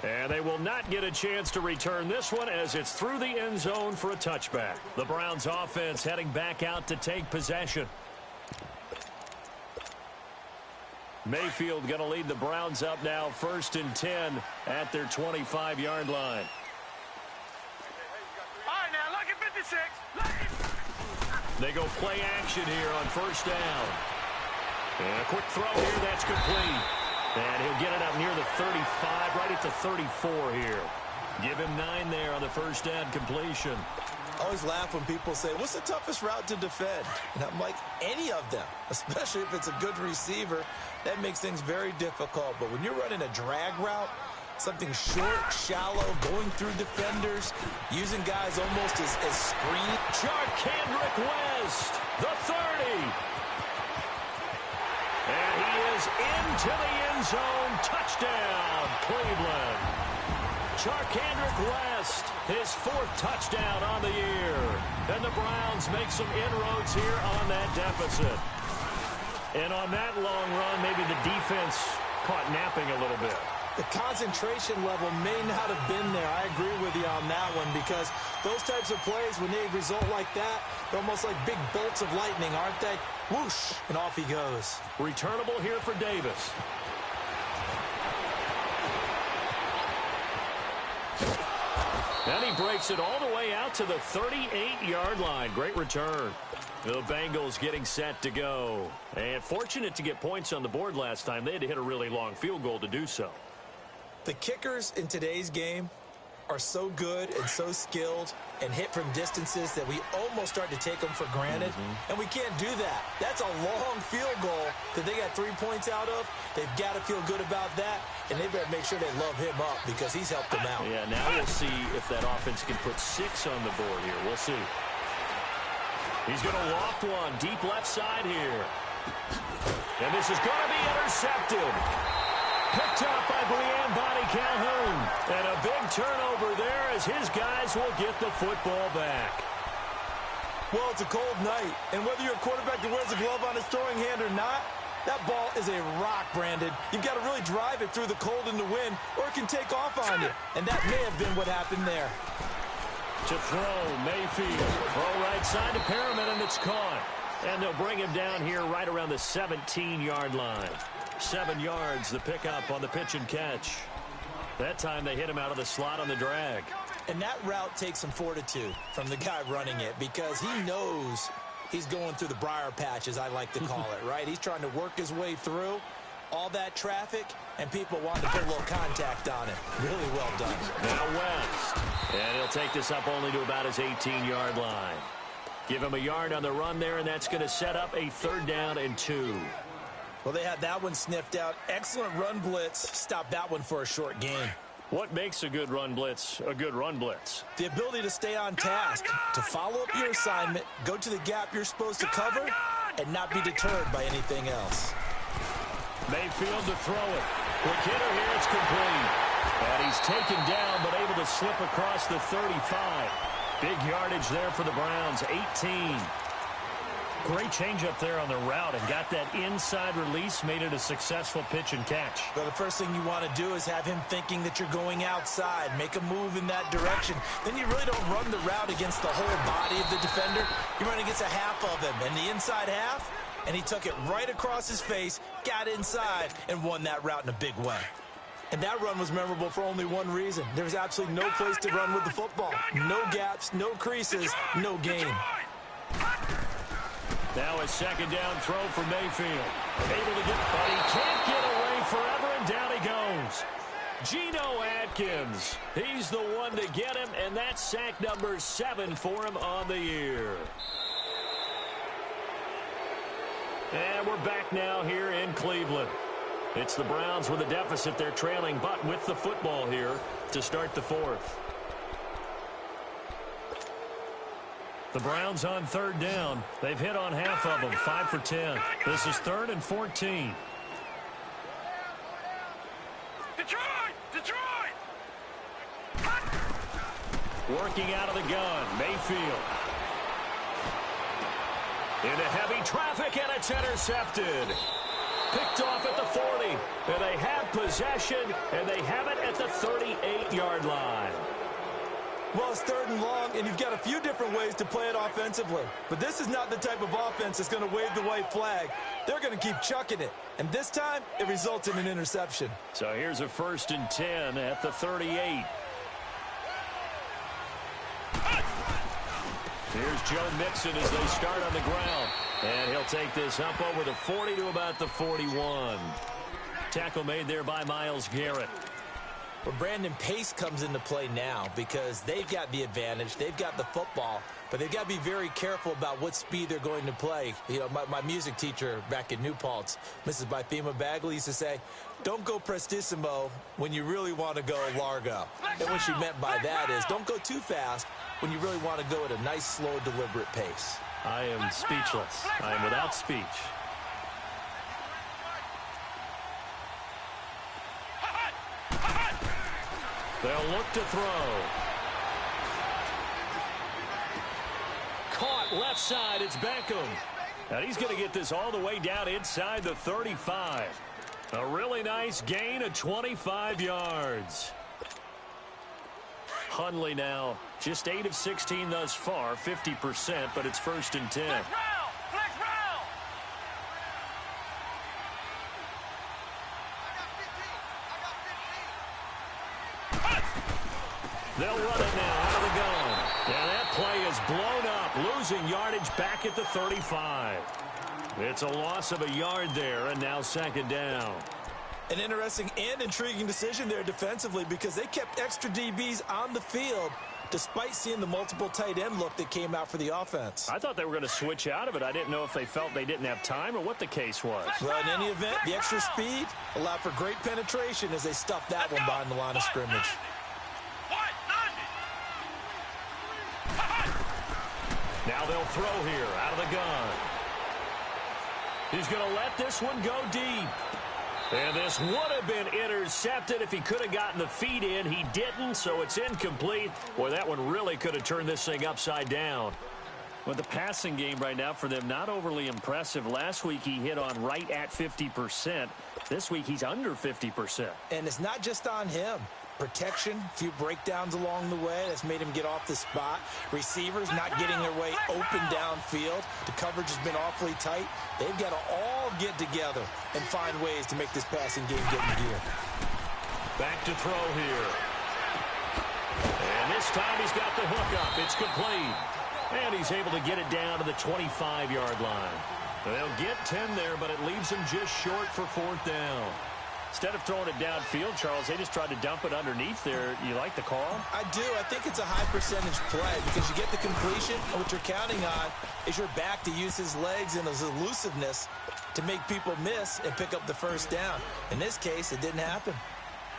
And they will not get a chance to return this one as it's through the end zone for a touchback. The Browns offense heading back out to take possession. Mayfield going to lead the Browns up now 1st and 10 at their 25-yard line. All right, now, look at 56. They go play action here on 1st down. And a quick throw here, that's complete. And he'll get it up near the 35, right at the 34 here. Give him 9 there on the 1st down completion. I always laugh when people say, what's the toughest route to defend? And I'm like, any of them, especially if it's a good receiver. That makes things very difficult. But when you're running a drag route, something short, shallow, going through defenders, using guys almost as screen. Charkandrick West, the 30. And he is into the end zone. Touchdown, Cleveland. Charkandrick West, his 4th touchdown on the year. And the Browns make some inroads here on that deficit. And on that long run, maybe the defense caught napping a little bit. The concentration level may not have been there. I agree with you on that one because those types of plays, when they result like that, they're almost like big bolts of lightning, aren't they? Whoosh, and off he goes. Returnable here for Davis. And he breaks it all the way out to the 38-yard line. Great return. The Bengals getting set to go. And fortunate to get points on the board last time. They had to hit a really long field goal to do so. The kickers in today's game are so good and so skilled and hit from distances that we almost start to take them for granted. And we can't do that. That's a long field goal that they got 3 points out of. They've got to feel good about that, and they better make sure they love him up because he's helped them out. Yeah, now we'll see if that offense can put 6 on the board here. We'll see. He's going to loft one deep left side here. And this is going to be intercepted. Picked up by Brian Body Calhoun. And a big turnover there as his guys will get the football back. Well, it's a cold night, and whether you're a quarterback that wears a glove on his throwing hand or not, that ball is a rock, Brandon. You've got to really drive it through the cold and the wind, or it can take off on you. And that may have been what happened there. To throw, Mayfield. Throw right side to Perriman, and it's caught. And they'll bring him down here right around the 17-yard line. 7 yards, the pickup on the pitch and catch. That time they hit him out of the slot on the drag. And that route takes some fortitude from the guy running it because he knows he's going through the briar patch, as I like to call it, right? He's trying to work his way through all that traffic, and people want to put a little contact on it. Really well done. Now West. And he'll take this up only to about his 18-yard line. Give him a yard on the run there, and that's going to set up a 3rd down and 2. Well, they had that one sniffed out. Excellent run blitz. Stopped that one for a short gain. What makes a good run blitz a good run blitz? The ability to stay on task, to follow up your assignment, go to the gap you're supposed to cover, and not be deterred by anything else. Mayfield to throw it. Quick hitter here, it's complete. And he's taken down, but able to slip across the 35. Big yardage there for the Browns, 18. Great changeup there on the route and got that inside release, made it a successful pitch and catch. Well, the first thing you want to do is have him thinking that you're going outside, make a move in that direction. Then you really don't run the route against the whole body of the defender. You run against a half of him, and the inside half, and he took it right across his face, got inside, and won that route in a big way. And that run was memorable for only one reason. There was absolutely no place to run with the football. No gaps, no creases, no gain. Now a second down throw for Mayfield. Able to get, but he can't get away forever, and down he goes. Geno Atkins. He's the one to get him, and that's sack number 7 for him on the year. And we're back now here in Cleveland. It's the Browns with a deficit. They're trailing, but with the football here to start the fourth. The Browns on third down. They've hit on half of them, 5 for 10. This is 3rd and 14. Detroit! Working out of the gun, Mayfield. Into heavy traffic, and it's intercepted. Picked off at the 40. And they have possession, and they have it at the 38-yard line. Well, it's 3rd and long, and you've got a few different ways to play it offensively. But this is not the type of offense that's going to wave the white flag. They're going to keep chucking it. And this time, it results in an interception. So here's a 1st and 10 at the 38. Here's Joe Mixon as they start on the ground. And he'll take this up over the 40 to about the 41. Tackle made there by Myles Garrett. Well, Brandon, pace comes into play now because they've got the advantage. They've got the football, but they've got to be very careful about what speed they're going to play. You know, my music teacher back in New Paltz, Mrs. Bythema Bagley, used to say, don't go prestissimo when you really want to go largo. And what she meant by that is don't go too fast when you really want to go at a nice, slow, deliberate pace. I am speechless. I am without speech. They'll look to throw. Caught left side. It's Beckham. And he's going to get this all the way down inside the 35. A really nice gain of 25 yards. Hundley now just 8 of 16 thus far, 50%, but it's 1st and 10. Flex round! They'll run it now out of the gun. And that play is blown up, losing yardage back at the 35. It's a loss of a yard there, and now 2nd down. An interesting and intriguing decision there defensively because they kept extra DBs on the field despite seeing the multiple tight end look that came out for the offense. I thought they were going to switch out of it. I didn't know if they felt they didn't have time or what the case was. Well, in any event, the extra speed allowed for great penetration as they stuffed that one behind the line of scrimmage. Now they'll throw here out of the gun. He's going to let this one go deep. And this would have been intercepted if he could have gotten the feet in. He didn't, so it's incomplete. Boy, that one really could have turned this thing upside down. Well, the passing game right now for them, not overly impressive. Last week he hit on right at 50%. This week he's under 50%. And it's not just on him. Protection, a few breakdowns along the way. That's made him get off the spot. Receivers not getting their way open downfield. The coverage has been awfully tight. They've got to all get together and find ways to make this passing game get in gear. Back to throw here. And this time he's got the hook up. It's complete. And he's able to get it down to the 25-yard line. They'll get 10 there, but it leaves him just short for 4th down. Instead of throwing it downfield, Charles, they just tried to dump it underneath there. You like the call? I do. I think it's a high percentage play because you get the completion, and what you're counting on is your back to use his legs and his elusiveness to make people miss and pick up the 1st down. In this case, it didn't happen.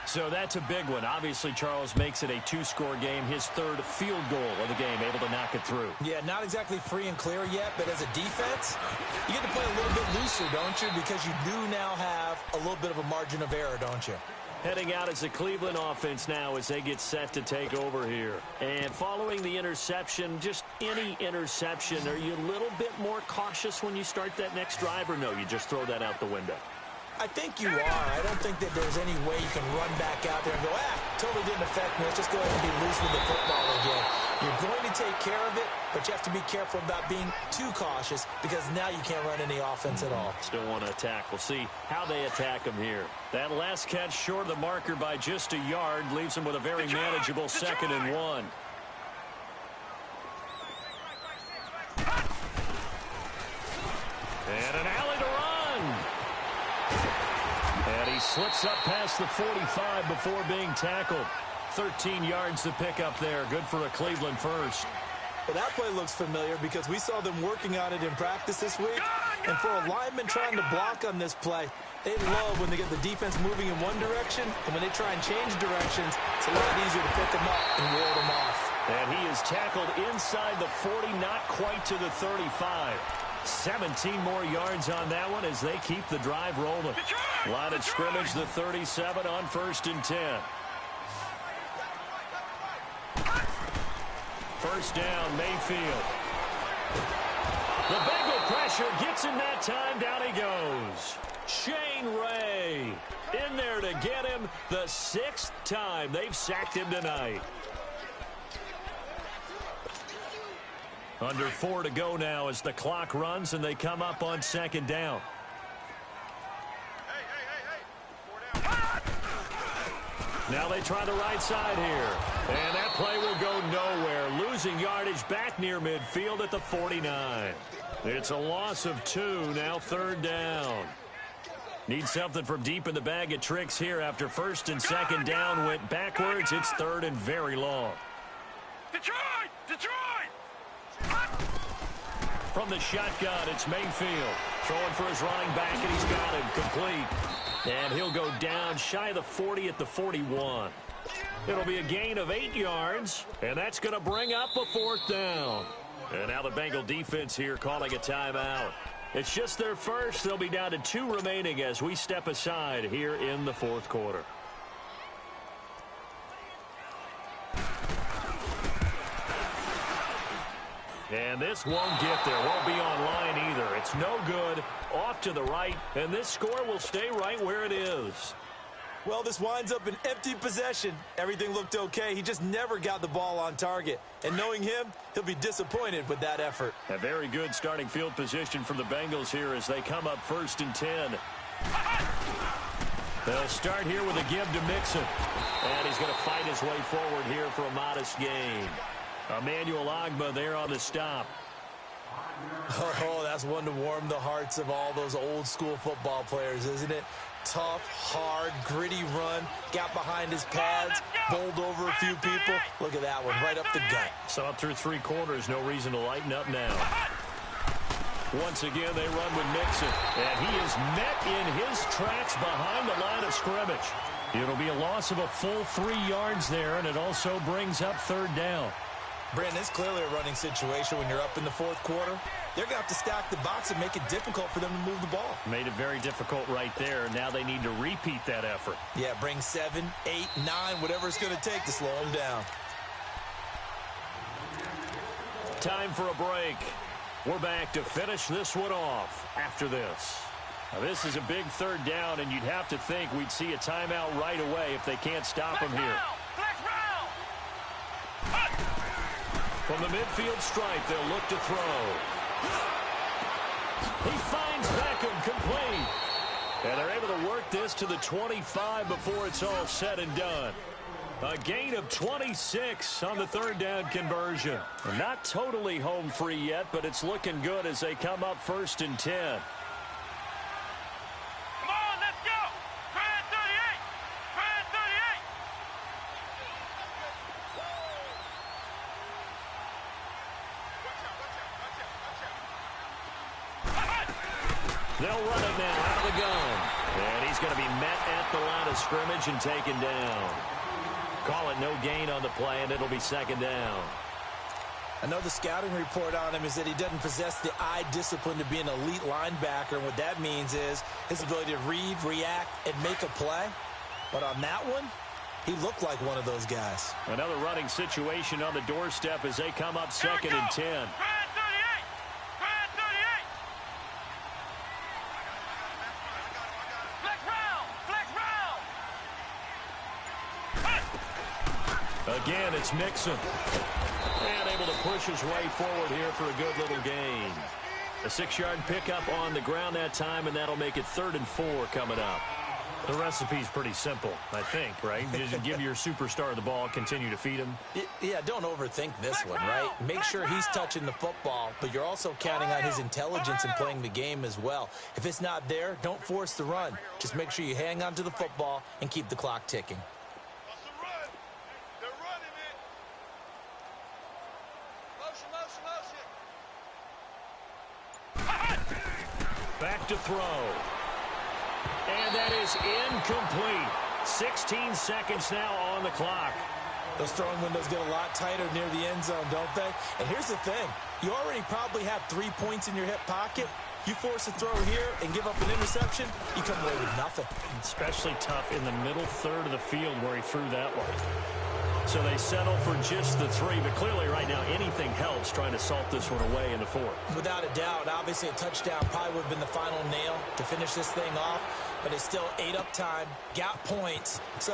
So that's a big one. Obviously, Charles makes it a two-score game. His third field goal of the game, able to knock it through. Yeah, not exactly free and clear yet, but as a defense, you get to play a little bit looser, don't you? Because you do now have a little bit of a margin of error, don't you? Heading out as the Cleveland offense now as they get set to take over here. And following the interception, just any interception, are you a little bit more cautious when you start that next drive, or no, you just throw that out the window? I think you are. I don't think that there's any way you can run back out there and go, totally didn't affect me. Let's just go ahead and be loose with the football again. You're going to take care of it, but you have to be careful about being too cautious because now you can't run any offense at all. Still want to attack. We'll see how they attack him here. That last catch short of the marker by just a yard leaves him with a very manageable 2nd and 1. And an alley to run. And he slips up past the 45 before being tackled. 13 yards to pick up there. Good for a Cleveland first. Well, that play looks familiar because we saw them working on it in practice this week. And for a lineman trying to block on this play, they love when they get the defense moving in one direction. And when they try and change directions, it's a lot easier to pick them up and ward them off. And he is tackled inside the 40, not quite to the 35. 17 more yards on that one as they keep the drive rolling. Line of scrimmage, the 37 on 1st and 10. First down, Mayfield. The Bengal pressure gets him that time. Down he goes. Shane Ray in there to get him the 6th time they've sacked him tonight. Under 4 to go now as the clock runs and they come up on 2nd down. Now they try the right side here. And that play will go nowhere. Losing yardage back near midfield at the 49. It's a loss of 2. Now 3rd down. Need something from deep in the bag of tricks here after 1st and 2nd down went backwards. It's 3rd and very long. Detroit! Detroit! From the shotgun, it's Mayfield. Throwing for his running back, and he's got him complete. And he'll go down shy of the 40 at the 41. It'll be a gain of 8 yards, and that's going to bring up a 4th down. And now the Bengal defense here calling a timeout. It's just their first. They'll be down to 2 remaining as we step aside here in the 4th quarter. And this won't get there. Won't be online either. It's no good. Off to the right. And this score will stay right where it is. Well, this winds up an empty possession. Everything looked okay. He just never got the ball on target. And knowing him, he'll be disappointed with that effort. A very good starting field position for the Bengals here as they come up 1st and 10. They'll start here with a give to Mixon. And he's going to fight his way forward here for a modest gain. Emmanuel Ogbah there on the stop. Oh, that's one to warm the hearts of all those old school football players, isn't it? Tough, hard, gritty run. Got behind his pads, bowled over a few people. Look at that one, right up the gut. So up through 3 quarters, no reason to lighten up now. Once again, they run with Mixon. And he is met in his tracks behind the line of scrimmage. It'll be a loss of a full 3 yards there, and it also brings up 3rd down. Brandon, it's clearly a running situation when you're up in the 4th quarter. They're going to have to stack the box and make it difficult for them to move the ball. Made it very difficult right there. Now they need to repeat that effort. Yeah, bring 7, 8, 9, whatever it's going to take to slow them down. Time for a break. We're back to finish this one off after this. Now, this is a big 3rd down, and you'd have to think we'd see a timeout right away if they can't stop him here. From the midfield stripe, they'll look to throw. He finds Beckham complete. And they're able to work this to the 25 before it's all said and done. A gain of 26 on the 3rd down conversion. Not totally home free yet, but it's looking good as they come up 1st and 10. They'll run it now out of the gun. And he's going to be met at the line of scrimmage and taken down. Call it no gain on the play, and it'll be second down. I know the scouting report on him is that he doesn't possess the eye discipline to be an elite linebacker. And what that means is his ability to read, react, and make a play. But on that one, he looked like one of those guys. Another running situation on the doorstep as they come up second and 10. Again, it's Mixon. And able to push his way forward here for a good little gain. A 6-yard pickup on the ground that time, and that'll make it 3rd and 4 coming up. The recipe's pretty simple, I think, right? You just give your superstar the ball, continue to feed him. Yeah, don't overthink this one, right? Make sure he's touching the football, but you're also counting on his intelligence in playing the game as well. If it's not there, don't force the run. Just make sure you hang on to the football and keep the clock ticking. Back to throw. And that is incomplete. 16 seconds now on the clock. Those throwing windows get a lot tighter near the end zone, don't they? And here's the thing. You already probably have 3 points in your hip pocket. You force a throw here and give up an interception, you come away with nothing. Especially tough in the middle third of the field where he threw that one. So they settle for just the 3, but clearly right now anything helps trying to salt this one away in the 4th. Without a doubt, obviously a touchdown probably would have been the final nail to finish this thing off, but it's still ate up time, got points. So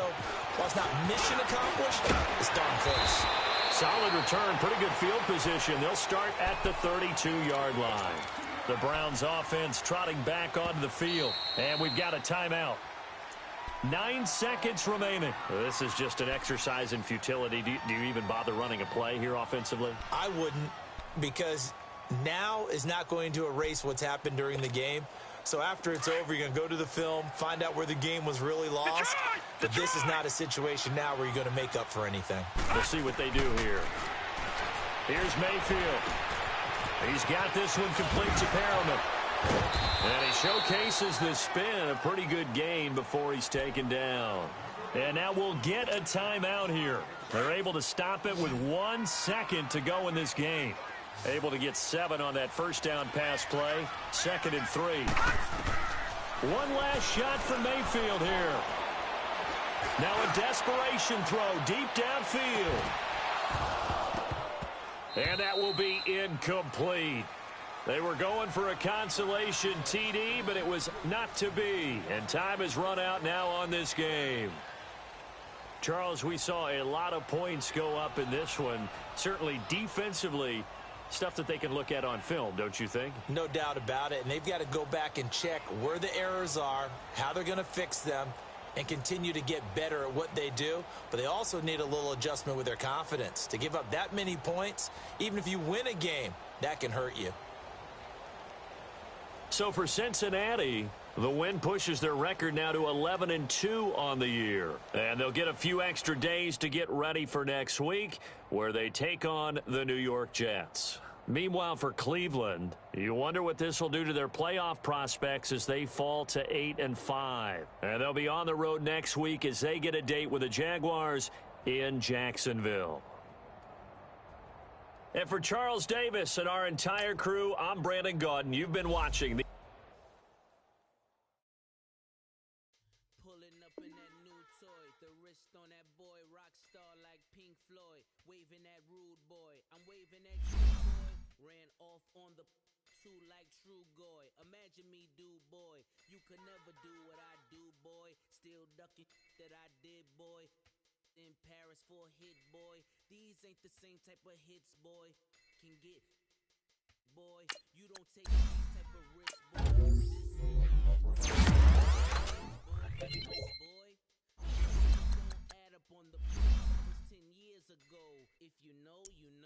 while it's not mission accomplished, it's darn close. Solid return, pretty good field position. They'll start at the 32-yard line. The Browns offense trotting back onto the field, and we've got a timeout. 9 seconds remaining. This is just an exercise in futility. Do you even bother running a play here offensively? I wouldn't, because now is not going to erase what's happened during the game. So after it's over, you're going to go to the film, find out where the game was really lost. But this is not a situation now where you're going to make up for anything. We'll see what they do here. Here's Mayfield. He's got this one complete to Perriman. And he showcases the spin, a pretty good gain before he's taken down. And now we'll get a timeout here. They're able to stop it with 1 second to go in this game. Able to get 7 on that first down pass play. 2nd and 3. One last shot from Mayfield here. Now a desperation throw deep downfield. And that will be incomplete. They were going for a consolation TD, but it was not to be. And time has run out now on this game. Charles, we saw a lot of points go up in this one. Certainly defensively, stuff that they can look at on film, don't you think? No doubt about it. And they've got to go back and check where the errors are, how they're going to fix them, and continue to get better at what they do. But they also need a little adjustment with their confidence. To give up that many points, even if you win a game, that can hurt you. So for Cincinnati, the win pushes their record now to 11-2 on the year. And they'll get a few extra days to get ready for next week, where they take on the New York Jets. Meanwhile, for Cleveland, you wonder what this will do to their playoff prospects as they fall to 8-5. And they'll be on the road next week as they get a date with the Jaguars in Jacksonville. And for Charles Davis and our entire crew, I'm Brandon Gaudin. You've been watching the Pulling up in that new toy, the wrist on that boy, rock star like Pink Floyd, waving at rude boy. I'm waving at you, boy. Ran off on the two like True Goy. Imagine me, do boy. You could never do what I do, boy. Still ducking that I did, boy. In Paris for a hit, boy. These ain't the same type of hits, boy. Can get, boy. You don't take these type of risks, boy. Boy. Don't add up on the 10 years ago. If you know, you know.